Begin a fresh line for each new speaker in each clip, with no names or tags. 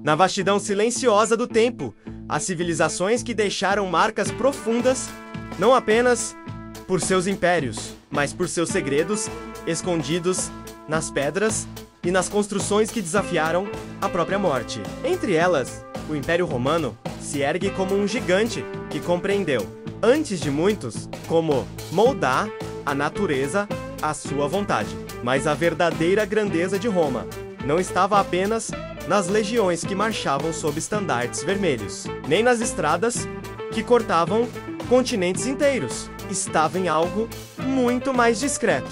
Na vastidão silenciosa do tempo, as civilizações que deixaram marcas profundas, não apenas por seus impérios, mas por seus segredos escondidos nas pedras e nas construções que desafiaram a própria morte. Entre elas, o Império Romano se ergue como um gigante que compreendeu, antes de muitos, como moldar a natureza à sua vontade. Mas a verdadeira grandeza de Roma não estava apenas nas legiões que marchavam sob estandartes vermelhos, nem nas estradas que cortavam continentes inteiros. Estava em algo muito mais discreto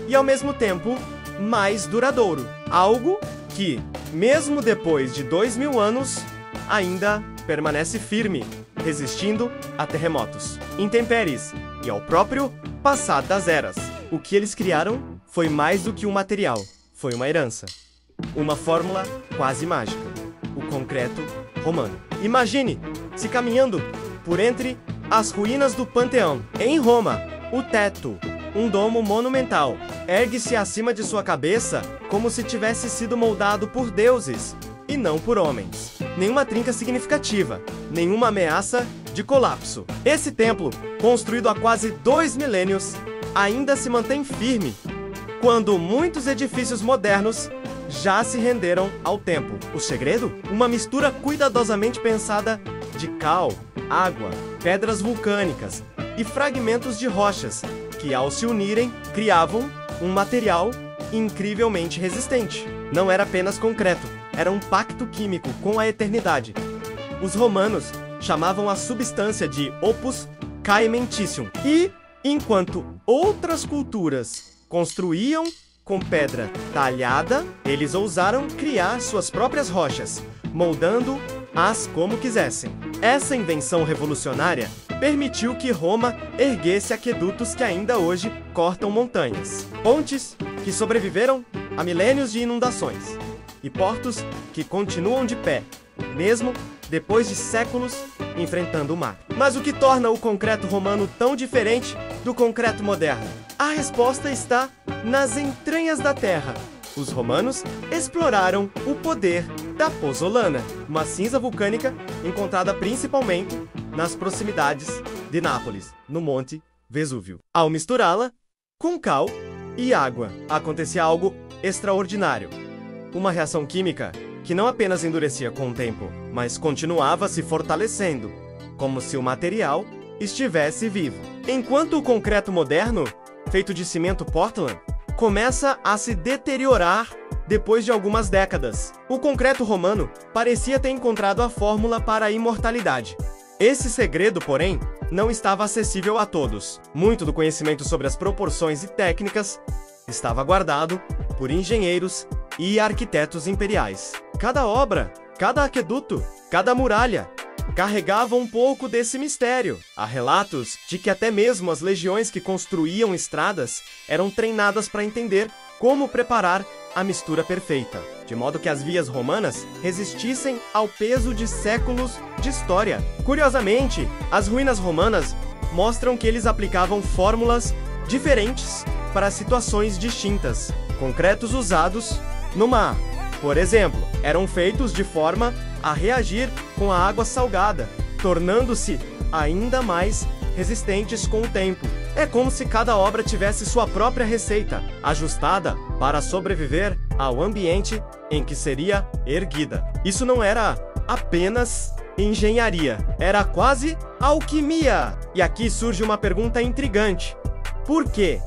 e, ao mesmo tempo, mais duradouro. Algo que, mesmo depois de 2000 anos, ainda permanece firme, resistindo a terremotos, intempéries e ao próprio passar das eras. O que eles criaram foi mais do que um material, foi uma herança. Uma fórmula quase mágica, o concreto romano. Imagine se caminhando por entre as ruínas do Panteão. Em Roma, o teto, um domo monumental, ergue-se acima de sua cabeça como se tivesse sido moldado por deuses e não por homens. Nenhuma trinca significativa, nenhuma ameaça de colapso. Esse templo, construído há quase 2 milênios, ainda se mantém firme, quando muitos edifícios modernos já se renderam ao tempo. O segredo? Uma mistura cuidadosamente pensada de cal, água, pedras vulcânicas e fragmentos de rochas que, ao se unirem, criavam um material incrivelmente resistente. Não era apenas concreto, era um pacto químico com a eternidade. Os romanos chamavam a substância de opus caementicium. E, enquanto outras culturas construíam com pedra talhada, eles ousaram criar suas próprias rochas, moldando-as como quisessem. Essa invenção revolucionária permitiu que Roma erguesse aquedutos que ainda hoje cortam montanhas, pontes que sobreviveram a milênios de inundações e portos que continuam de pé, mesmo depois de séculos enfrentando o mar. Mas o que torna o concreto romano tão diferente do concreto moderno? A resposta está nas entranhas da terra. Os romanos exploraram o poder da pozzolana, uma cinza vulcânica encontrada principalmente nas proximidades de Nápoles, no Monte Vesúvio. Ao misturá-la com cal e água, acontecia algo extraordinário. Uma reação química que não apenas endurecia com o tempo, mas continuava se fortalecendo, como se o material estivesse vivo. Enquanto o concreto moderno, feito de cimento Portland, começa a se deteriorar depois de algumas décadas, o concreto romano parecia ter encontrado a fórmula para a imortalidade. Esse segredo, porém, não estava acessível a todos. Muito do conhecimento sobre as proporções e técnicas estava guardado por engenheiros e arquitetos imperiais. Cada obra, cada aqueduto, cada muralha carregava um pouco desse mistério. Há relatos de que até mesmo as legiões que construíam estradas eram treinadas para entender como preparar a mistura perfeita, de modo que as vias romanas resistissem ao peso de séculos de história. Curiosamente, as ruínas romanas mostram que eles aplicavam fórmulas diferentes para situações distintas. Concretos usados no mar, por exemplo, eram feitos de forma a reagir com a água salgada, tornando-se ainda mais resistentes com o tempo. É como se cada obra tivesse sua própria receita, ajustada para sobreviver ao ambiente em que seria erguida. Isso não era apenas engenharia, era quase alquimia. E aqui surge uma pergunta intrigante. Por quê?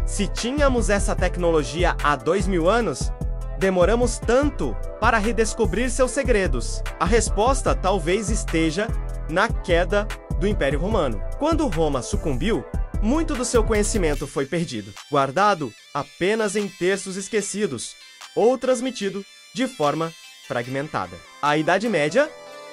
Se tínhamos essa tecnologia há 2000 anos, demoramos tanto para redescobrir seus segredos? A resposta talvez esteja na queda do Império Romano. Quando Roma sucumbiu, muito do seu conhecimento foi perdido, guardado apenas em textos esquecidos ou transmitido de forma fragmentada. A Idade Média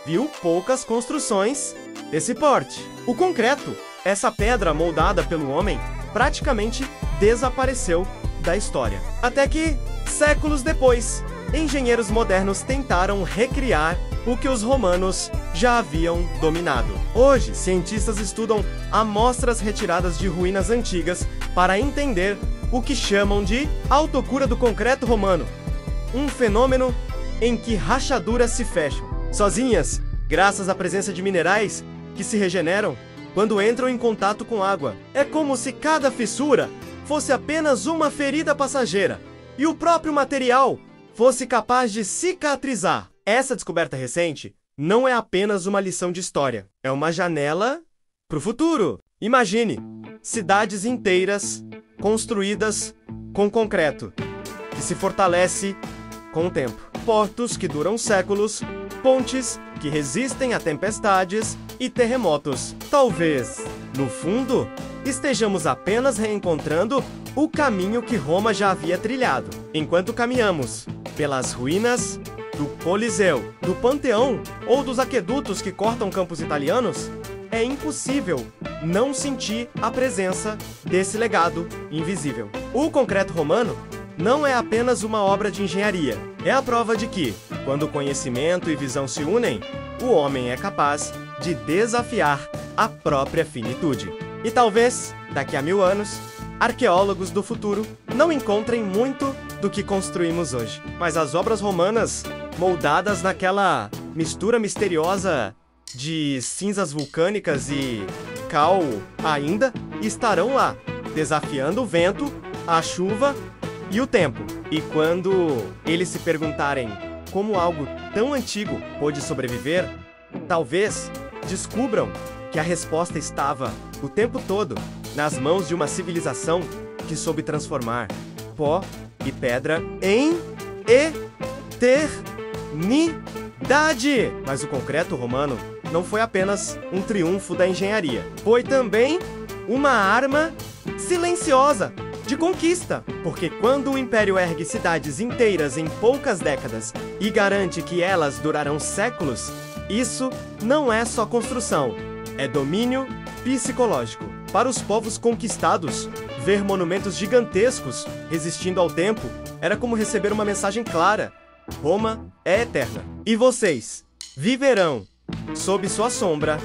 viu poucas construções desse porte. O concreto, essa pedra moldada pelo homem, praticamente desapareceu da história. Até que, séculos depois, engenheiros modernos tentaram recriar o que os romanos já haviam dominado. Hoje, cientistas estudam amostras retiradas de ruínas antigas para entender o que chamam de autocura do concreto romano, um fenômeno em que rachaduras se fecham, sozinhas, graças à presença de minerais que se regeneram quando entram em contato com água. É como se cada fissura fosse apenas uma ferida passageira e o próprio material fosse capaz de cicatrizar. Essa descoberta recente não é apenas uma lição de história, é uma janela para o futuro. Imagine cidades inteiras construídas com concreto, que se fortalece com o tempo. Portos que duram séculos, pontes que resistem a tempestades e terremotos. Talvez, no fundo, estejamos apenas reencontrando o caminho que Roma já havia trilhado. Enquanto caminhamos pelas ruínas do Coliseu, do Panteão ou dos aquedutos que cortam campos italianos, é impossível não sentir a presença desse legado invisível. O concreto romano não é apenas uma obra de engenharia. É a prova de que, quando conhecimento e visão se unem, o homem é capaz de desafiar a própria finitude. E talvez, daqui a 1000 anos, arqueólogos do futuro não encontrem muito do que construímos hoje. Mas as obras romanas, moldadas naquela mistura misteriosa de cinzas vulcânicas e cal, ainda estarão lá, desafiando o vento, a chuva e o tempo. E quando eles se perguntarem como algo tão antigo pôde sobreviver, talvez descubram que a resposta estava o tempo todo nas mãos de uma civilização que soube transformar pó e pedra em eternidade. Mas o concreto romano não foi apenas um triunfo da engenharia, foi também uma arma silenciosa de conquista. Porque quando o Império ergue cidades inteiras em poucas décadas e garante que elas durarão séculos, isso não é só construção, é domínio psicológico. Para os povos conquistados, ver monumentos gigantescos resistindo ao tempo era como receber uma mensagem clara: Roma é eterna. E vocês viverão sob sua sombra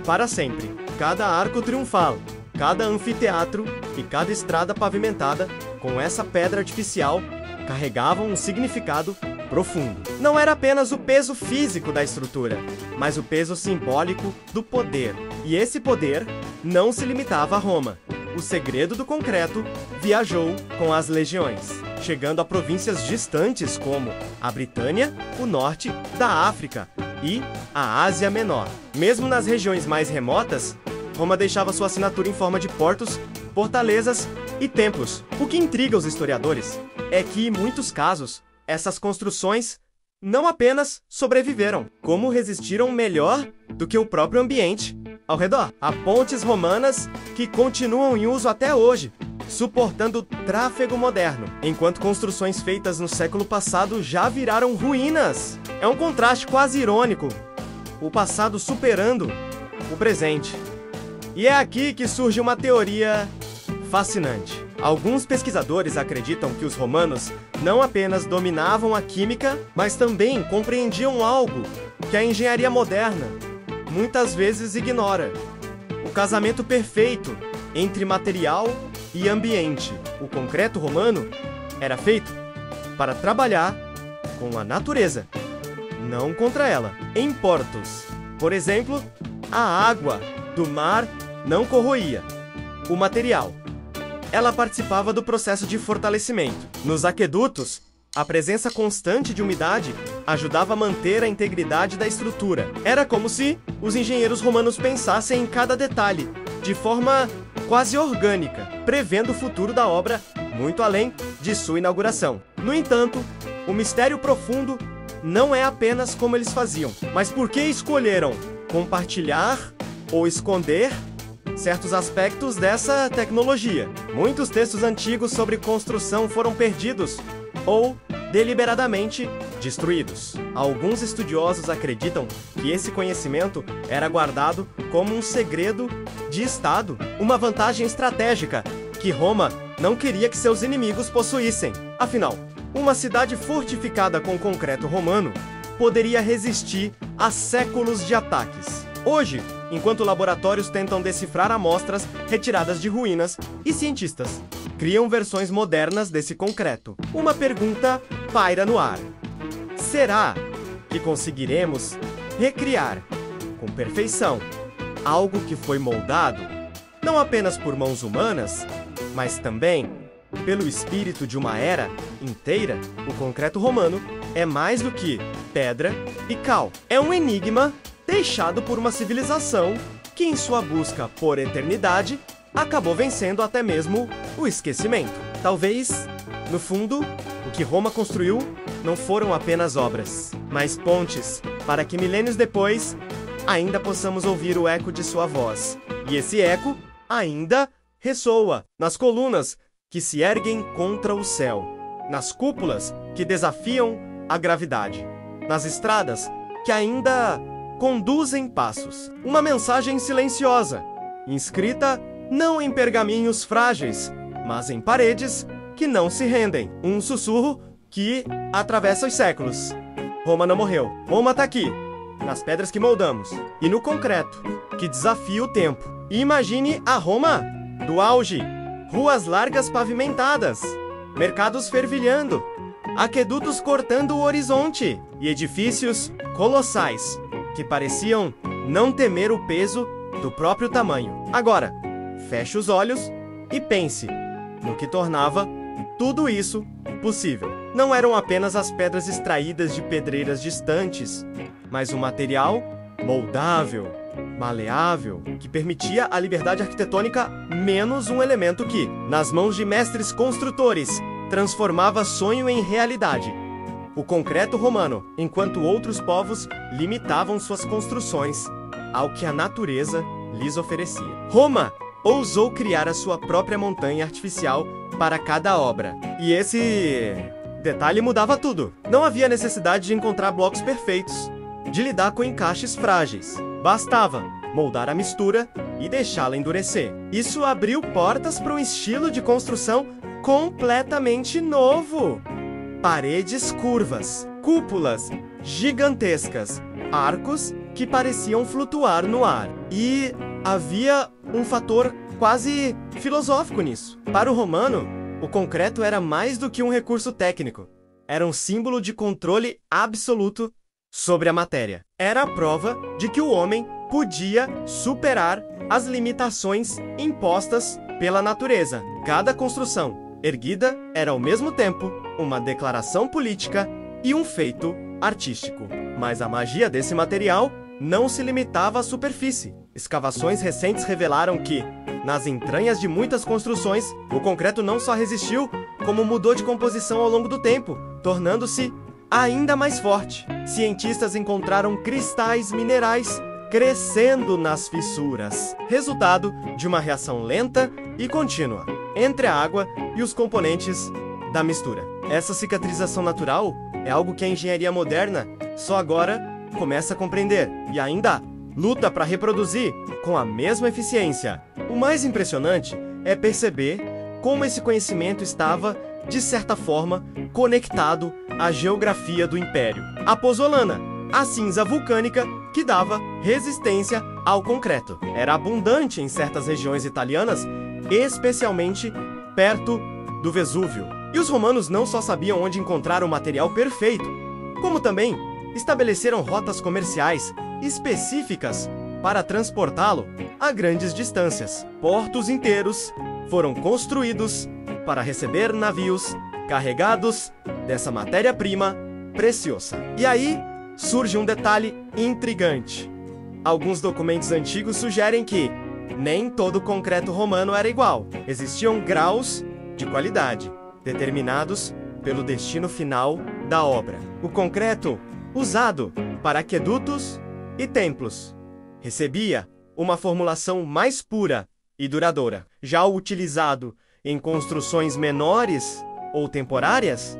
para sempre. Cada arco triunfal, cada anfiteatro e cada estrada pavimentada com essa pedra artificial carregavam um significado profundo. Não era apenas o peso físico da estrutura, mas o peso simbólico do poder. E esse poder não se limitava a Roma. O segredo do concreto viajou com as legiões, chegando a províncias distantes como a Britânia, o norte da África e a Ásia Menor. Mesmo nas regiões mais remotas, Roma deixava sua assinatura em forma de portos, fortalezas e templos. O que intriga os historiadores é que, em muitos casos, essas construções não apenas sobreviveram, como resistiram melhor do que o próprio ambiente ao redor. Há pontes romanas que continuam em uso até hoje, suportando o tráfego moderno, enquanto construções feitas no século passado já viraram ruínas. É um contraste quase irônico, o passado superando o presente. E é aqui que surge uma teoria fascinante. Alguns pesquisadores acreditam que os romanos não apenas dominavam a química, mas também compreendiam algo que a engenharia moderna muitas vezes ignora: o casamento perfeito entre material e ambiente. O concreto romano era feito para trabalhar com a natureza, não contra ela. Em portos, por exemplo, a água do mar não corroía o material. Ela participava do processo de fortalecimento. Nos aquedutos, a presença constante de umidade ajudava a manter a integridade da estrutura. Era como se os engenheiros romanos pensassem em cada detalhe, de forma quase orgânica, prevendo o futuro da obra muito além de sua inauguração. No entanto, o mistério profundo não é apenas como eles faziam, mas por que escolheram compartilhar ou esconder certos aspectos dessa tecnologia. Muitos textos antigos sobre construção foram perdidos ou deliberadamente destruídos. Alguns estudiosos acreditam que esse conhecimento era guardado como um segredo de Estado, uma vantagem estratégica que Roma não queria que seus inimigos possuíssem. Afinal, uma cidade fortificada com concreto romano poderia resistir a séculos de ataques. Hoje, enquanto laboratórios tentam decifrar amostras retiradas de ruínas e cientistas criam versões modernas desse concreto, uma pergunta paira no ar: será que conseguiremos recriar com perfeição algo que foi moldado não apenas por mãos humanas, mas também pelo espírito de uma era inteira? O concreto romano é mais do que pedra e cal. É um enigma deixado por uma civilização que, em sua busca por eternidade, acabou vencendo até mesmo o esquecimento. Talvez, no fundo, o que Roma construiu não foram apenas obras, mas pontes para que milênios depois ainda possamos ouvir o eco de sua voz. E esse eco ainda ressoa nas colunas que se erguem contra o céu, nas cúpulas que desafiam a gravidade, nas estradas que ainda conduzem passos. Uma mensagem silenciosa, inscrita não em pergaminhos frágeis, mas em paredes que não se rendem. Um sussurro que atravessa os séculos. Roma não morreu. Roma tá aqui, nas pedras que moldamos, e no concreto, que desafia o tempo. E imagine a Roma do auge. Ruas largas pavimentadas, mercados fervilhando, aquedutos cortando o horizonte e edifícios colossais que pareciam não temer o peso do próprio tamanho. Agora, feche os olhos e pense no que tornava tudo isso possível. Não eram apenas as pedras extraídas de pedreiras distantes, mas um material moldável, maleável, que permitia a liberdade arquitetônica, menos um elemento que, nas mãos de mestres construtores, transformava sonho em realidade: o concreto romano, enquanto outros povos limitavam suas construções ao que a natureza lhes oferecia. Roma ousou criar a sua própria montanha artificial para cada obra. E esse detalhe mudava tudo. Não havia necessidade de encontrar blocos perfeitos, de lidar com encaixes frágeis. Bastava moldar a mistura e deixá-la endurecer. Isso abriu portas para um estilo de construção completamente novo. Paredes curvas, cúpulas gigantescas, arcos que pareciam flutuar no ar. E havia um fator quase filosófico nisso. Para o romano, o concreto era mais do que um recurso técnico. Era um símbolo de controle absoluto sobre a matéria. Era a prova de que o homem podia superar as limitações impostas pela natureza. Cada construção erguida era ao mesmo tempo uma declaração política e um feito artístico. Mas a magia desse material não se limitava à superfície. Escavações recentes revelaram que, nas entranhas de muitas construções, o concreto não só resistiu, como mudou de composição ao longo do tempo, tornando-se ainda mais forte. Cientistas encontraram cristais minerais crescendo nas fissuras, resultado de uma reação lenta e contínua entre a água e os componentes da mistura. Essa cicatrização natural é algo que a engenharia moderna só agora começa a compreender e ainda luta para reproduzir com a mesma eficiência. O mais impressionante é perceber como esse conhecimento estava, de certa forma, conectado à geografia do Império. A pozzolana, a cinza vulcânica que dava resistência ao concreto, era abundante em certas regiões italianas, especialmente perto do Vesúvio. E os romanos não só sabiam onde encontrar o material perfeito, como também estabeleceram rotas comerciais específicas para transportá-lo a grandes distâncias. Portos inteiros foram construídos para receber navios carregados dessa matéria-prima preciosa. E aí surge um detalhe intrigante. Alguns documentos antigos sugerem que nem todo concreto romano era igual. Existiam graus de qualidade, determinados pelo destino final da obra. O concreto usado para aquedutos e templos recebia uma formulação mais pura e duradoura. Já o utilizado em construções menores ou temporárias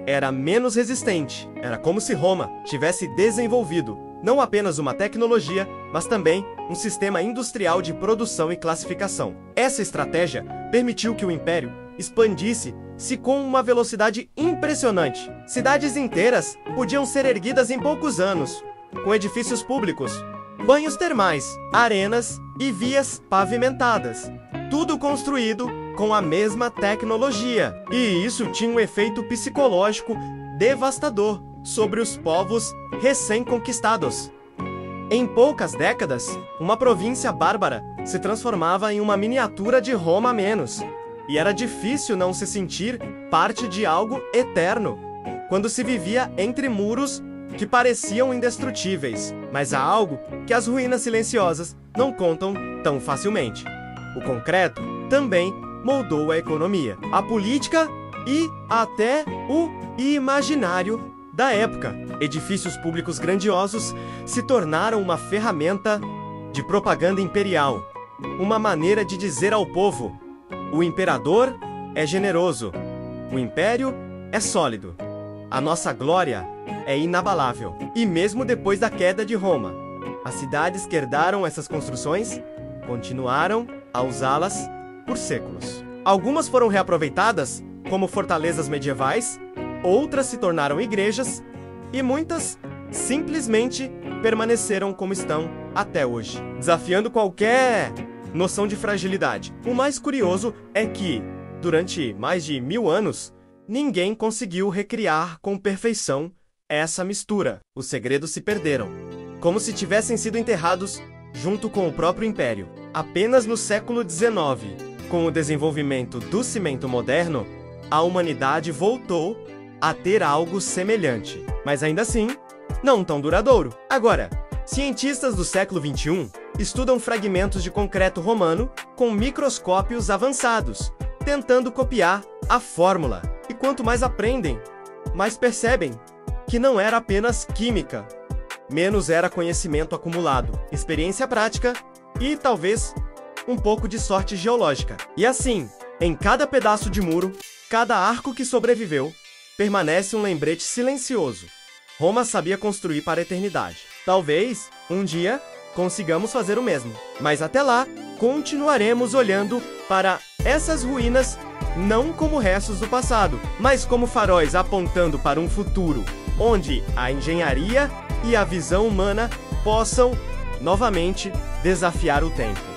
era menos resistente. Era como se Roma tivesse desenvolvido não apenas uma tecnologia, mas também um sistema industrial de produção e classificação. Essa estratégia permitiu que o Império expandisse-se com uma velocidade impressionante. Cidades inteiras podiam ser erguidas em poucos anos, com edifícios públicos, banhos termais, arenas e vias pavimentadas. Tudo construído com a mesma tecnologia. E isso tinha um efeito psicológico devastador. sobre os povos recém-conquistados. Em poucas décadas, uma província bárbara se transformava em uma miniatura de Roma a menos, e era difícil não se sentir parte de algo eterno, quando se vivia entre muros que pareciam indestrutíveis, mas há algo que as ruínas silenciosas não contam tão facilmente. O concreto também moldou a economia, a política e até o imaginário da época. Edifícios públicos grandiosos se tornaram uma ferramenta de propaganda imperial, uma maneira de dizer ao povo: o imperador é generoso, o império é sólido, a nossa glória é inabalável. E mesmo depois da queda de Roma, as cidades que herdaram essas construções continuaram a usá-las por séculos. Algumas foram reaproveitadas como fortalezas medievais, outras se tornaram igrejas e muitas simplesmente permaneceram como estão até hoje, desafiando qualquer noção de fragilidade. O mais curioso é que, durante mais de 1000 anos, ninguém conseguiu recriar com perfeição essa mistura. Os segredos se perderam, como se tivessem sido enterrados junto com o próprio império. Apenas no século XIX, com o desenvolvimento do cimento moderno, a humanidade voltou a ter algo semelhante, mas ainda assim, não tão duradouro. Agora, cientistas do século XXI estudam fragmentos de concreto romano com microscópios avançados, tentando copiar a fórmula. E quanto mais aprendem, mais percebem que não era apenas química, menos era conhecimento acumulado, experiência prática e, talvez, um pouco de sorte geológica. E assim, em cada pedaço de muro, cada arco que sobreviveu, permanece um lembrete silencioso. Roma sabia construir para a eternidade. Talvez, um dia, consigamos fazer o mesmo. Mas até lá, continuaremos olhando para essas ruínas não como restos do passado, mas como faróis apontando para um futuro onde a engenharia e a visão humana possam novamente desafiar o tempo.